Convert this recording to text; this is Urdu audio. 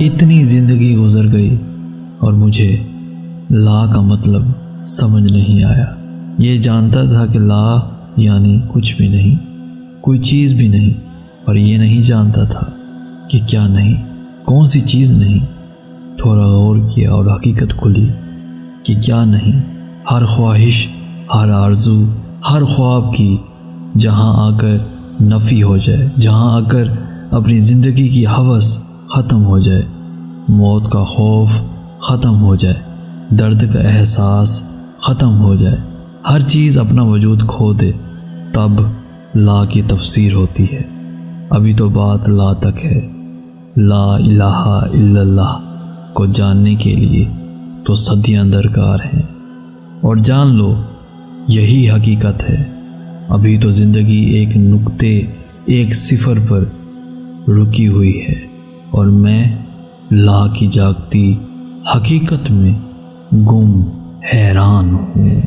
اتنی زندگی گزر گئی اور مجھے لا کا مطلب سمجھ نہیں آیا۔ یہ جانتا تھا کہ لا یعنی کچھ بھی نہیں، کوئی چیز بھی نہیں، اور یہ نہیں جانتا تھا کہ کیا نہیں، کون سی چیز نہیں۔ تھوڑا غور کیا اور حقیقت کھلی کہ کیا نہیں، ہر خواہش، ہر آرزو، ہر خواب کی جہاں آ کر نفی ہو جائے، جہاں آ کر اپنی زندگی کی ہوس ختم ہو جائے، موت کا خوف ختم ہو جائے، درد کا احساس ختم ہو جائے، ہر چیز اپنا وجود کھو دے، تب لا کی تفسیر ہوتی ہے۔ ابھی تو بات لا تک ہے۔ لا الہ الا اللہ کو جاننے کے لیے تو صدیاں درکار ہیں، اور جان لو یہی حقیقت ہے۔ ابھی تو زندگی ایک نقطے، ایک صفر پر رکی ہوئی ہے، اور میں لا کی جاگتی حقیقت میں گم حیران ہوں۔